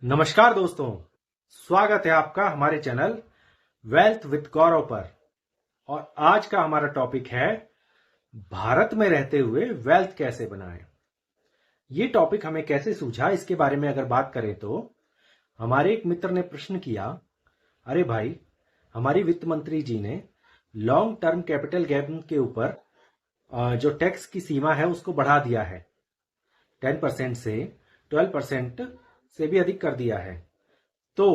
नमस्कार दोस्तों, स्वागत है आपका हमारे चैनल वेल्थ विद गौरव पर। और आज का हमारा टॉपिक है भारत में रहते हुए वेल्थ कैसे बनाएं। ये टॉपिक हमें कैसे सूझा, इसके बारे में अगर बात करें तो हमारे एक मित्र ने प्रश्न किया, अरे भाई, हमारी वित्त मंत्री जी ने लॉन्ग टर्म कैपिटल गेन के ऊपर जो टैक्स की सीमा है उसको बढ़ा दिया है, 10% से 12% से भी अधिक कर दिया है। तो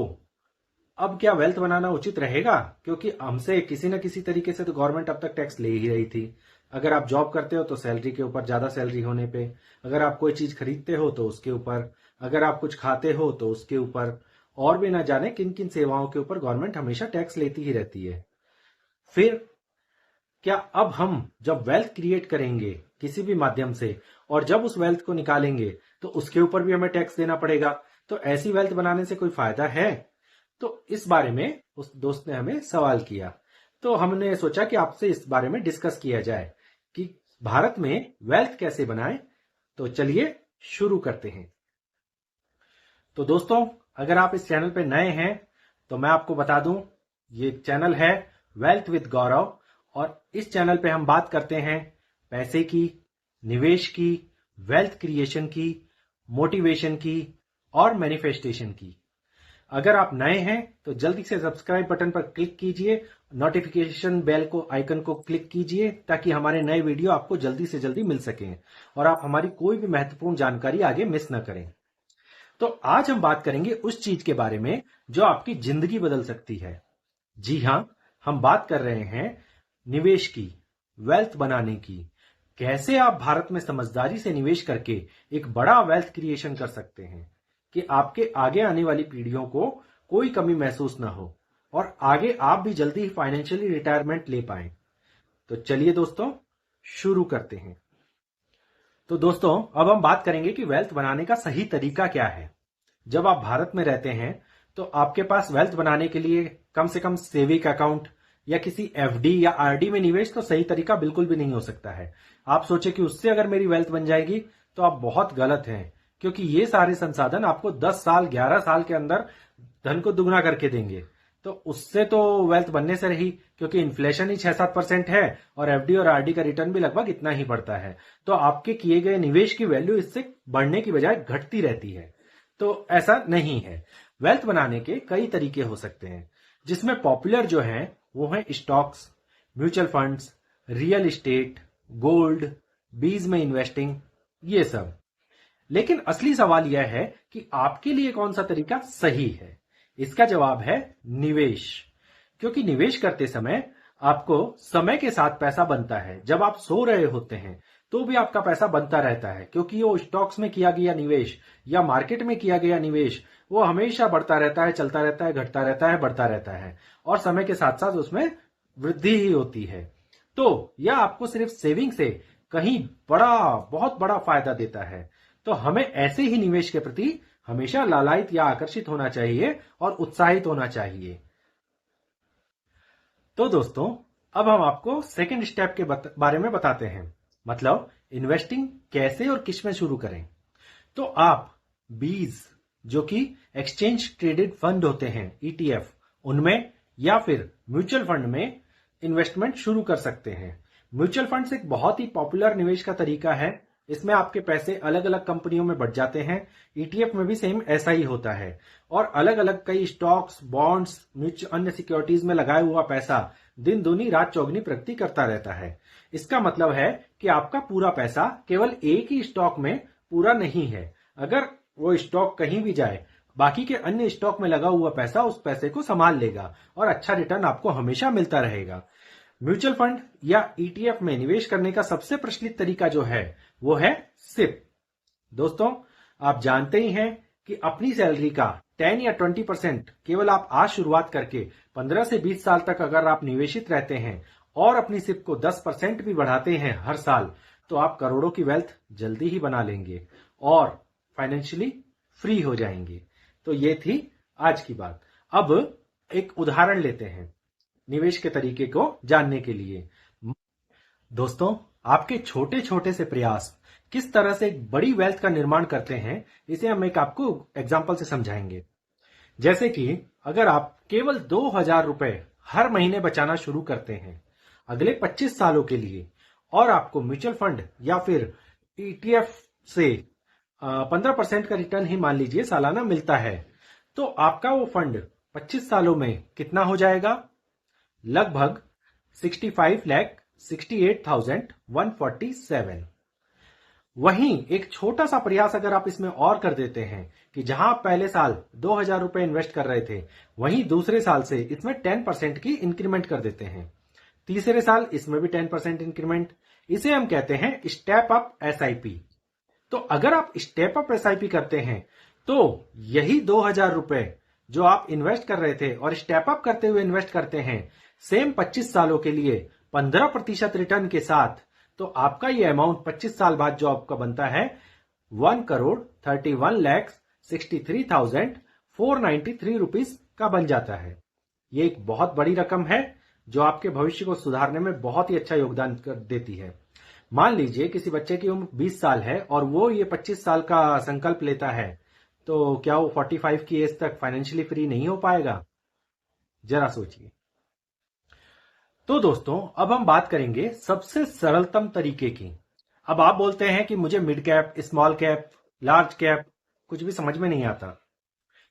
अब क्या वेल्थ बनाना उचित रहेगा? क्योंकि हमसे किसी न किसी तरीके से तो गवर्नमेंट अब तक टैक्स ले ही रही थी। अगर आप जॉब करते हो तो सैलरी के ऊपर, ज्यादा सैलरी होने पे, अगर आप कोई चीज खरीदते हो तो उसके ऊपर, अगर आप कुछ खाते हो तो उसके ऊपर, और भी ना जाने किन किन सेवाओं के ऊपर गवर्नमेंट हमेशा टैक्स लेती ही रहती है। फिर क्या अब हम जब वेल्थ क्रिएट करेंगे किसी भी माध्यम से और जब उस वेल्थ को निकालेंगे तो उसके ऊपर भी हमें टैक्स देना पड़ेगा? तो ऐसी वेल्थ बनाने से कोई फायदा है? तो इस बारे में उस दोस्त ने हमें सवाल किया। तो हमने सोचा कि आपसे इस बारे में डिस्कस किया जाए कि भारत में वेल्थ कैसे बनाएं। तो चलिए शुरू करते हैं। तो दोस्तों, अगर आप इस चैनल पे नए हैं तो मैं आपको बता दूं, ये चैनल है वेल्थ विद गौरव और इस चैनल पे हम बात करते हैं पैसे की, निवेश की, वेल्थ क्रिएशन की, मोटिवेशन की और मैनिफेस्टेशन की। अगर आप नए हैं तो जल्दी से सब्सक्राइब बटन पर क्लिक कीजिए, नोटिफिकेशन बेल को आइकन को क्लिक कीजिए ताकि हमारे नए वीडियो आपको जल्दी से जल्दी मिल सकें और आप हमारी कोई भी महत्वपूर्ण जानकारी आगे मिस न करें। तो आज हम बात करेंगे उस चीज के बारे में जो आपकी जिंदगी बदल सकती है। जी हां, हम बात कर रहे हैं निवेश की, वेल्थ बनाने की। कैसे आप भारत में समझदारी से निवेश करके एक बड़ा वेल्थ क्रिएशन कर सकते हैं कि आपके आगे आने वाली पीढ़ियों को कोई कमी महसूस ना हो और आगे आप भी जल्दी ही फाइनेंशियली रिटायरमेंट ले पाएं। तो चलिए दोस्तों, शुरू करते हैं। तो दोस्तों, अब हम बात करेंगे कि वेल्थ बनाने का सही तरीका क्या है। जब आप भारत में रहते हैं तो आपके पास वेल्थ बनाने के लिए कम से कम सेविंग अकाउंट या किसी एफडी या आरडी में निवेश तो सही तरीका बिल्कुल भी नहीं हो सकता है। आप सोचे कि उससे अगर मेरी वेल्थ बन जाएगी, तो आप बहुत गलत हैं, क्योंकि ये सारे संसाधन आपको 10 साल 11 साल के अंदर धन को दुगना करके देंगे। तो उससे तो वेल्थ बनने से रही, क्योंकि इन्फ्लेशन ही 6-7% है और एफडी और आरडी का रिटर्न भी लगभग इतना ही बढ़ता है। तो आपके किए गए निवेश की वैल्यू इससे बढ़ने की बजाय घटती रहती है। तो ऐसा नहीं है। वेल्थ बनाने के कई तरीके हो सकते हैं, जिसमें पॉपुलर जो हैं वो हैं stocks, mutual funds, real estate, gold, बीज में इन्वेस्टिंग, ये सब। लेकिन असली सवाल यह है कि आपके लिए कौन सा तरीका सही है। इसका जवाब है निवेश। क्योंकि निवेश करते समय आपको समय के साथ पैसा बनता है। जब आप सो रहे होते हैं तो भी आपका पैसा बनता रहता है, क्योंकि वो स्टॉक्स में किया गया निवेश या मार्केट में किया गया निवेश वो हमेशा बढ़ता रहता है, चलता रहता है, घटता रहता है, बढ़ता रहता है और समय के साथ साथ उसमें वृद्धि ही होती है। तो यह आपको सिर्फ सेविंग से कहीं बहुत बड़ा फायदा देता है। तो हमें ऐसे ही निवेश के प्रति हमेशा लालायित या आकर्षित होना चाहिए और उत्साहित होना चाहिए। तो दोस्तों, अब हम आपको सेकंड स्टेप के बारे में बताते हैं, मतलब इन्वेस्टिंग कैसे और किस में शुरू करें। तो आप बीज, जो कि एक्सचेंज ट्रेडेड फंड होते हैं, ईटीएफ, उनमें या फिर म्यूचुअल फंड में इन्वेस्टमेंट शुरू कर सकते हैं। म्यूचुअल फंड्स एक बहुत ही पॉपुलर निवेश का तरीका है। इसमें आपके पैसे अलग अलग कंपनियों में बढ़ जाते हैं। ईटीएफ में भी सेम ऐसा ही होता है और अलग अलग कई स्टॉक्स, बॉन्ड्स, अन्य सिक्योरिटीज में लगाया हुआ पैसा दिन दूनी रात चौगनी प्रगति करता रहता है। इसका मतलब है कि आपका पूरा पैसा केवल एक ही स्टॉक में पूरा नहीं है। अगर वो स्टॉक कहीं भी जाए, बाकी के अन्य स्टॉक में लगा हुआ पैसा उस पैसे को संभाल लेगा और अच्छा रिटर्न आपको हमेशा मिलता रहेगा। म्यूचुअल फंड या ईटीएफ में निवेश करने का सबसे प्रचलित तरीका जो है वो है सिप। दोस्तों, आप जानते ही हैं कि अपनी सैलरी का 10 या 20% केवल आप आज शुरुआत करके 15 से 20 साल तक अगर आप निवेशित रहते हैं और अपनी सिप को 10% भी बढ़ाते हैं हर साल, तो आप करोड़ों की वेल्थ जल्दी ही बना लेंगे और फाइनेंशियली फ्री हो जाएंगे। तो ये थी आज की बात। अब एक उदाहरण लेते हैं निवेश के तरीके को जानने के लिए। दोस्तों, आपके छोटे छोटे से प्रयास किस तरह से एक बड़ी वेल्थ का निर्माण करते हैं, इसे हम एक आपको एग्जाम्पल से समझाएंगे। जैसे कि अगर आप केवल 2,000 रुपए हर महीने बचाना शुरू करते हैं अगले 25 सालों के लिए, और आपको म्यूचुअल फंड या फिर ईटीएफ से 15% का रिटर्न ही मान लीजिए सालाना मिलता है, तो आपका वो फंड 25 सालों में कितना हो जाएगा? लगभग 65,68,147। वहीं एक छोटा सा प्रयास अगर आप इसमें और कर देते हैं कि जहां आप पहले साल 2,000 रुपए इन्वेस्ट कर रहे थे, वहीं दूसरे साल से इसमें 10% की इंक्रीमेंट कर देते हैं, तीसरे साल इसमें भी 10% इंक्रीमेंट, इसे हम कहते हैं स्टेप अप एसआईपी। तो अगर आप स्टेप अप एसआईपी करते हैं तो यही 2,000 रुपए जो आप इन्वेस्ट कर रहे थे और स्टेप अप करते हुए इन्वेस्ट करते हैं सेम 25 सालों के लिए 15% रिटर्न के साथ, तो आपका ये अमाउंट 25 साल बाद जो आपका बनता है 1,31,63,493 रुपीज का बन जाता है। ये एक बहुत बड़ी रकम है जो आपके भविष्य को सुधारने में बहुत ही अच्छा योगदान देती है। मान लीजिए किसी बच्चे की उम्र 20 साल है और वो ये 25 साल का संकल्प लेता है, तो क्या वो 45 की एज तक फाइनेंशियली फ्री नहीं हो पाएगा? जरा सोचिए। तो दोस्तों, अब हम बात करेंगे सबसे सरलतम तरीके की। अब आप बोलते हैं कि मुझे mid cap, small cap, large cap कुछ भी समझ में नहीं आता।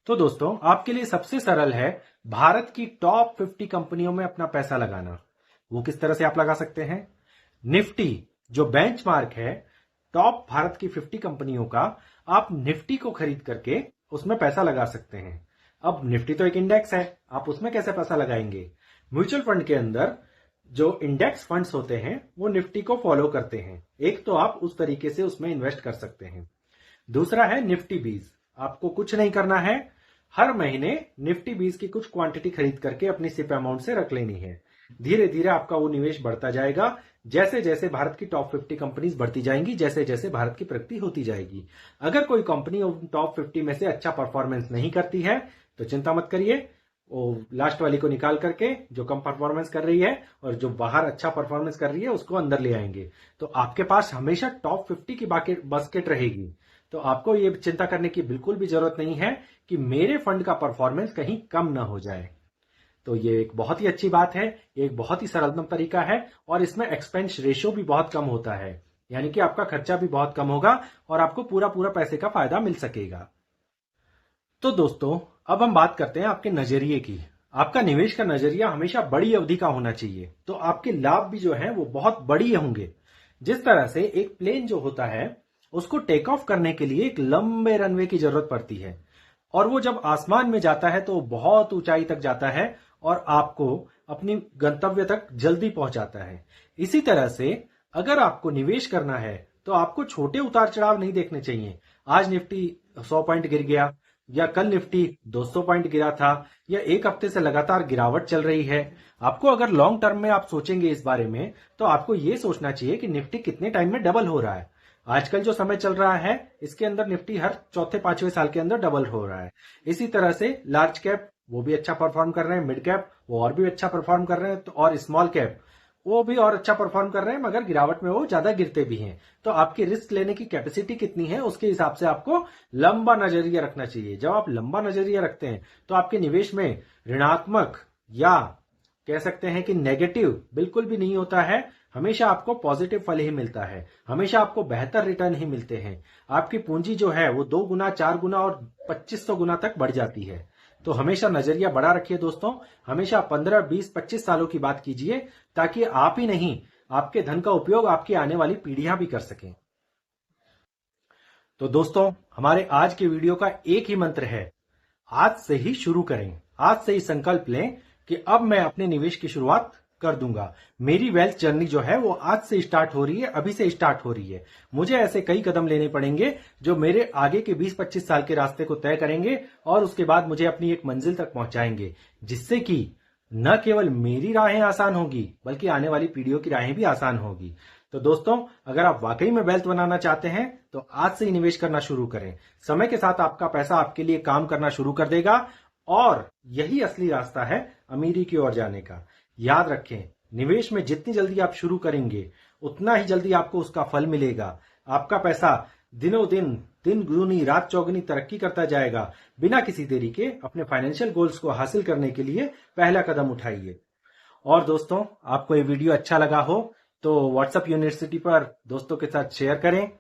तो दोस्तों, आपके लिए सबसे सरल है भारत की टॉप 50 कंपनियों में अपना पैसा लगाना। वो किस तरह से आप लगा सकते हैं? निफ्टी जो बेंचमार्क है टॉप भारत की 50 कंपनियों का, आप निफ्टी को खरीद करके उसमें पैसा लगा सकते हैं। अब निफ्टी तो एक इंडेक्स है, आप उसमें कैसे पैसा लगाएंगे? म्यूचुअल फंड के अंदर जो इंडेक्स फंड्स होते हैं वो निफ्टी को फॉलो करते हैं। एक तो आप उस तरीके से उसमें इन्वेस्ट कर सकते हैं। दूसरा है निफ्टी बीज। आपको कुछ नहीं करना है, हर महीने निफ्टी बीज की कुछ क्वांटिटी खरीद करके अपनी सिप अमाउंट से रख लेनी है। धीरे धीरे आपका वो निवेश बढ़ता जाएगा, जैसे जैसे भारत की टॉप 50 कंपनीज बढ़ती जाएंगी, जैसे जैसे भारत की प्रगति होती जाएगी। अगर कोई कंपनी टॉप 50 में से अच्छा परफॉर्मेंस नहीं करती है तो चिंता मत करिए, वो लास्ट वाली को निकाल करके जो कम परफॉर्मेंस कर रही है और जो बाहर अच्छा परफॉर्मेंस कर रही है उसको अंदर ले आएंगे। तो आपके पास हमेशा टॉप 50 की बास्केट रहेगी। तो आपको ये चिंता करने की बिल्कुल भी जरूरत नहीं है कि मेरे फंड का परफॉर्मेंस कहीं कम ना हो जाए। तो ये एक बहुत ही अच्छी बात है, एक बहुत ही सरलतम तरीका है और इसमें एक्सपेंस रेशियो भी बहुत कम होता है, यानी कि आपका खर्चा भी बहुत कम होगा और आपको पूरा पूरा पैसे का फायदा मिल सकेगा। तो दोस्तों, अब हम बात करते हैं आपके नजरिए की। आपका निवेश का नजरिया हमेशा बड़ी अवधि का होना चाहिए, तो आपके लाभ भी जो है वो बहुत बड़ी होंगे। जिस तरह से एक प्लेन जो होता है उसको टेक ऑफ करने के लिए एक लंबे रनवे की जरूरत पड़ती है, और वो जब आसमान में जाता है तो बहुत ऊंचाई तक जाता है और आपको अपनी गंतव्य तक जल्दी पहुंचाता है। इसी तरह से अगर आपको निवेश करना है तो आपको छोटे उतार चढ़ाव नहीं देखने चाहिए। आज निफ्टी 100 पॉइंट गिर गया, या कल निफ्टी 200 पॉइंट गिरा था, या एक हफ्ते से लगातार गिरावट चल रही है। आपको अगर लॉन्ग टर्म में आप सोचेंगे इस बारे में, तो आपको यह सोचना चाहिए कि निफ्टी कितने टाइम में डबल हो रहा है। आजकल जो समय चल रहा है इसके अंदर निफ्टी हर चौथे पांचवें साल के अंदर डबल हो रहा है। इसी तरह से लार्ज कैप वो भी अच्छा परफॉर्म कर रहे हैं, मिड कैप वो और भी अच्छा परफॉर्म कर रहे हैं, तो और स्मॉल कैप वो भी और अच्छा परफॉर्म कर रहे हैं, मगर गिरावट में वो ज्यादा गिरते भी हैं। तो आपकी रिस्क लेने की कैपेसिटी कितनी है उसके हिसाब से आपको लंबा नजरिया रखना चाहिए। जब आप लंबा नजरिया रखते हैं तो आपके निवेश में ऋणात्मक या कह सकते हैं कि नेगेटिव बिल्कुल भी नहीं होता है। हमेशा आपको पॉजिटिव फल ही मिलता है, हमेशा आपको बेहतर रिटर्न ही मिलते हैं। आपकी पूंजी जो है वो 2 गुना, 4 गुना और 2500 गुना तक बढ़ जाती है। तो हमेशा नजरिया बड़ा रखिए दोस्तों, हमेशा 15, 20, 25 सालों की बात कीजिए, ताकि आप ही नहीं आपके धन का उपयोग आपकी आने वाली पीढ़ियां भी कर सकें। तो दोस्तों, हमारे आज के वीडियो का एक ही मंत्र है, आज से ही शुरू करें। आज से ही संकल्प लें कि अब मैं अपने निवेश की शुरुआत कर दूंगा। मेरी वेल्थ जर्नी जो है वो आज से स्टार्ट हो रही है, अभी से स्टार्ट हो रही है। मुझे ऐसे कई कदम लेने पड़ेंगे जो मेरे आगे के 20-25 साल के रास्ते को तय करेंगे और उसके बाद मुझे अपनी एक मंजिल तक पहुंचाएंगे, जिससे कि न केवल मेरी राहें आसान होगी बल्कि आने वाली पीढ़ियों की राहें भी आसान होगी। तो दोस्तों, अगर आप वाकई में वेल्थ बनाना चाहते हैं तो आज से ही निवेश करना शुरू करें। समय के साथ आपका पैसा आपके लिए काम करना शुरू कर देगा और यही असली रास्ता है अमीरी की ओर जाने का। याद रखें, निवेश में जितनी जल्दी आप शुरू करेंगे उतना ही जल्दी आपको उसका फल मिलेगा। आपका पैसा दिनों दिन दिन दूनी रात चौगुनी तरक्की करता जाएगा। बिना किसी देरी के अपने फाइनेंशियल गोल्स को हासिल करने के लिए पहला कदम उठाइए। और दोस्तों, आपको ये वीडियो अच्छा लगा हो तो व्हाट्सएप यूनिवर्सिटी पर दोस्तों के साथ शेयर करें।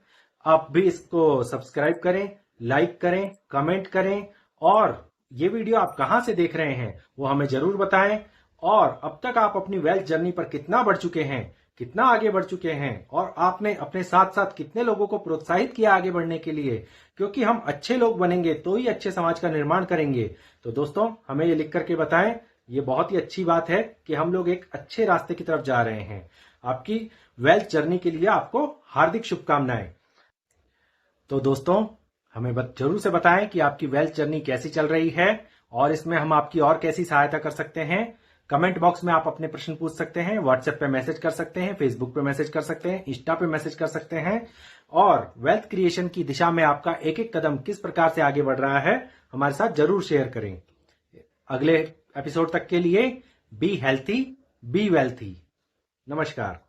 आप भी इसको सब्सक्राइब करें, लाइक करें, कमेंट करें और ये वीडियो आप कहां से देख रहे हैं वो हमें जरूर बताएं। और अब तक आप अपनी वेल्थ जर्नी पर कितना बढ़ चुके हैं, कितना आगे बढ़ चुके हैं और आपने अपने साथ साथ कितने लोगों को प्रोत्साहित किया आगे बढ़ने के लिए, क्योंकि हम अच्छे लोग बनेंगे तो ही अच्छे समाज का निर्माण करेंगे। तो दोस्तों, हमें ये लिख करके बताएं। ये बहुत ही अच्छी बात है कि हम लोग एक अच्छे रास्ते की तरफ जा रहे हैं। आपकी वेल्थ जर्नी के लिए आपको हार्दिक शुभकामनाएं। तो दोस्तों, हमें जरूर से बताएं कि आपकी वेल्थ जर्नी कैसी चल रही है और इसमें हम आपकी और कैसी सहायता कर सकते हैं। कमेंट बॉक्स में आप अपने प्रश्न पूछ सकते हैं, व्हाट्सएप पे मैसेज कर सकते हैं, फेसबुक पे मैसेज कर सकते हैं, इंस्टा पे मैसेज कर सकते हैं। और वेल्थ क्रिएशन की दिशा में आपका एक एक कदम किस प्रकार से आगे बढ़ रहा है हमारे साथ जरूर शेयर करें। अगले एपिसोड तक के लिए बी हेल्थी, बी वेल्थी। नमस्कार।